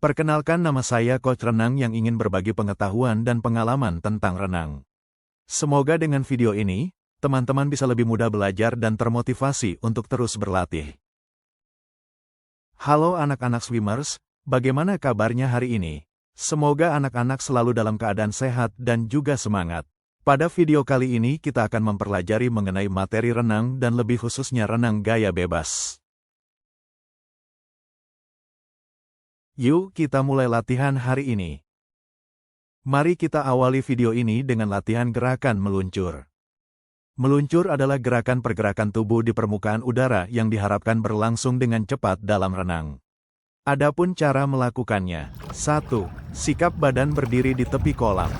Perkenalkan, nama saya Coach Renang yang ingin berbagi pengetahuan dan pengalaman tentang renang. Semoga dengan video ini, teman-teman bisa lebih mudah belajar dan termotivasi untuk terus berlatih. Halo anak-anak swimmers, bagaimana kabarnya hari ini? Semoga anak-anak selalu dalam keadaan sehat dan juga semangat. Pada video kali ini kita akan mempelajari mengenai materi renang dan lebih khususnya renang gaya bebas. Yuk kita mulai latihan hari ini. Mari kita awali video ini dengan latihan gerakan meluncur. Meluncur adalah gerakan pergerakan tubuh di permukaan udara yang diharapkan berlangsung dengan cepat dalam renang. Adapun cara melakukannya. 1. Sikap badan berdiri di tepi kolam.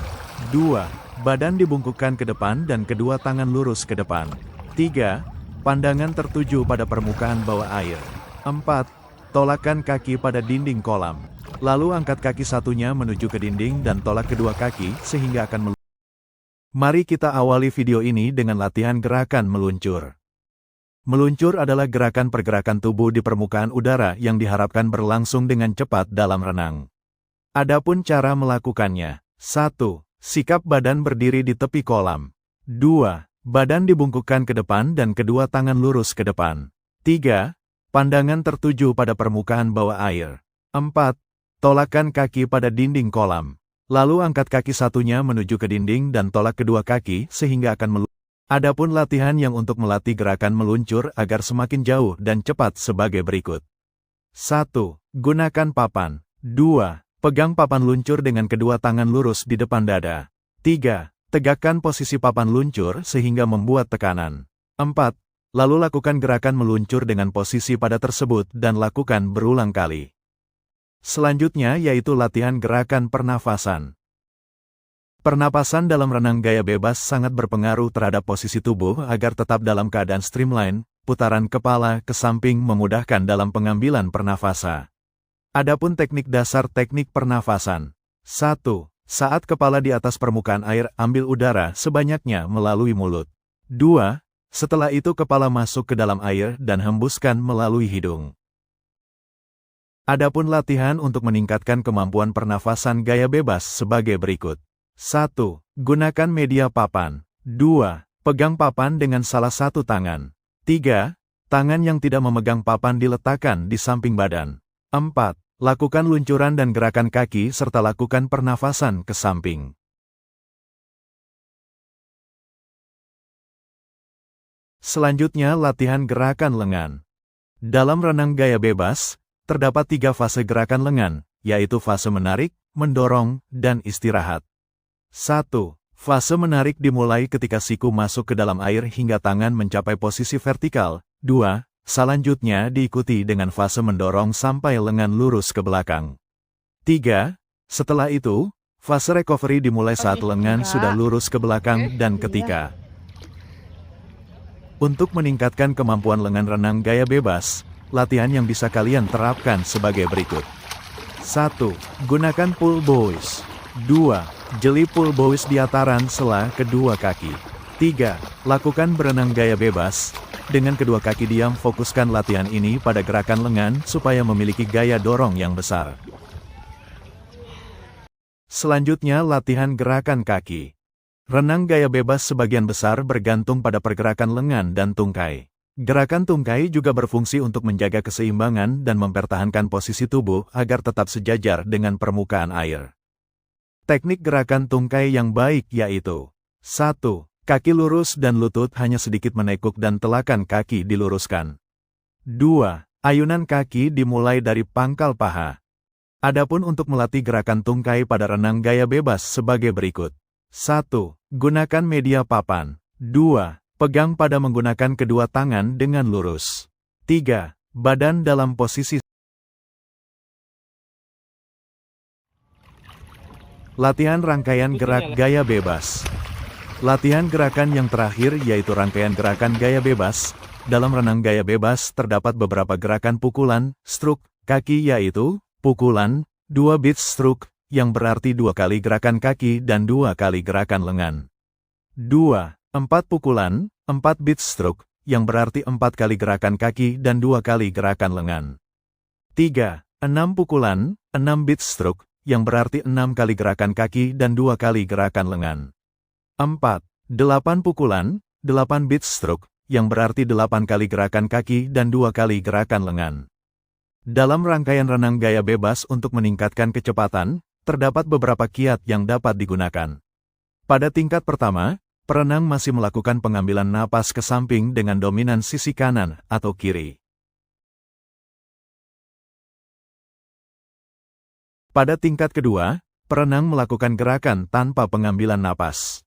2. Badan dibungkukkan ke depan dan kedua tangan lurus ke depan. 3. Pandangan tertuju pada permukaan bawah air. 4. Tolakkan kaki pada dinding kolam. Lalu angkat kaki satunya menuju ke dinding dan tolak kedua kaki sehingga akan meluncur. Mari kita awali video ini dengan latihan gerakan meluncur. Meluncur adalah gerakan pergerakan tubuh di permukaan udara yang diharapkan berlangsung dengan cepat dalam renang. Adapun cara melakukannya. 1. Sikap badan berdiri di tepi kolam. 2. Badan dibungkukkan ke depan dan kedua tangan lurus ke depan. 3. Pandangan tertuju pada permukaan bawah air. 4. Tolakkan kaki pada dinding kolam. Lalu angkat kaki satunya menuju ke dinding dan tolak kedua kaki sehingga akan meluncur. Adapun latihan yang untuk melatih gerakan meluncur agar semakin jauh dan cepat sebagai berikut. 1. Gunakan papan. 2. Pegang papan luncur dengan kedua tangan lurus di depan dada. 3. Tegakkan posisi papan luncur sehingga membuat tekanan. 4. Lalu lakukan gerakan meluncur dengan posisi pada tersebut dan lakukan berulang kali. Selanjutnya yaitu latihan gerakan pernafasan. Pernapasan dalam renang gaya bebas sangat berpengaruh terhadap posisi tubuh agar tetap dalam keadaan streamline, putaran kepala ke samping memudahkan dalam pengambilan pernafasan. Adapun teknik dasar teknik pernafasan. 1. Saat kepala di atas permukaan air, ambil udara sebanyaknya melalui mulut. 2. Setelah itu kepala masuk ke dalam air dan hembuskan melalui hidung. Adapun latihan untuk meningkatkan kemampuan pernafasan gaya bebas sebagai berikut. 1. Gunakan media papan. 2. Pegang papan dengan salah satu tangan. 3. Tangan yang tidak memegang papan diletakkan di samping badan. 4. Lakukan luncuran dan gerakan kaki serta lakukan pernafasan ke samping. Selanjutnya latihan gerakan lengan. Dalam renang gaya bebas, terdapat 3 fase gerakan lengan, yaitu fase menarik, mendorong, dan istirahat. 1. Fase menarik dimulai ketika siku masuk ke dalam air hingga tangan mencapai posisi vertikal. 2. Selanjutnya diikuti dengan fase mendorong sampai lengan lurus ke belakang. 3. Setelah itu, fase recovery dimulai saat lengan sudah lurus ke belakang dan ketika. Untuk meningkatkan kemampuan lengan renang gaya bebas, latihan yang bisa kalian terapkan sebagai berikut. 1. Gunakan pull buoys. 2. Jeli pull buoys di ataran sela kedua kaki. 3. Lakukan berenang gaya bebas. Dengan kedua kaki diam, fokuskan latihan ini pada gerakan lengan supaya memiliki gaya dorong yang besar. Selanjutnya latihan gerakan kaki. Renang gaya bebas sebagian besar bergantung pada pergerakan lengan dan tungkai. Gerakan tungkai juga berfungsi untuk menjaga keseimbangan dan mempertahankan posisi tubuh agar tetap sejajar dengan permukaan air. Teknik gerakan tungkai yang baik yaitu 1. Kaki lurus dan lutut hanya sedikit menekuk dan telakan kaki diluruskan. 2. Ayunan kaki dimulai dari pangkal paha. Adapun untuk melatih gerakan tungkai pada renang gaya bebas sebagai berikut. 1. Gunakan media papan. 2. Pegang pada menggunakan kedua tangan dengan lurus. 3. Badan dalam posisi. Latihan rangkaian gerak gaya bebas. Latihan gerakan yang terakhir yaitu rangkaian gerakan gaya bebas. Dalam renang gaya bebas terdapat beberapa gerakan pukulan, stroke, kaki yaitu, pukulan, 2 beat stroke, yang berarti 2 kali gerakan kaki dan 2 kali gerakan lengan. 2. 4 pukulan, 4 beat stroke, yang berarti 4 kali gerakan kaki dan 2 kali gerakan lengan. 3. 6 pukulan, 6 beat stroke, yang berarti 6 kali gerakan kaki dan 2 kali gerakan lengan. 4. 8 pukulan, 8 beat stroke, yang berarti 8 kali gerakan kaki dan 2 kali gerakan lengan. Dalam rangkaian renang gaya bebas untuk meningkatkan kecepatan, terdapat beberapa kiat yang dapat digunakan. Pada tingkat pertama, perenang masih melakukan pengambilan napas ke samping dengan dominan sisi kanan atau kiri. Pada tingkat kedua, perenang melakukan gerakan tanpa pengambilan napas.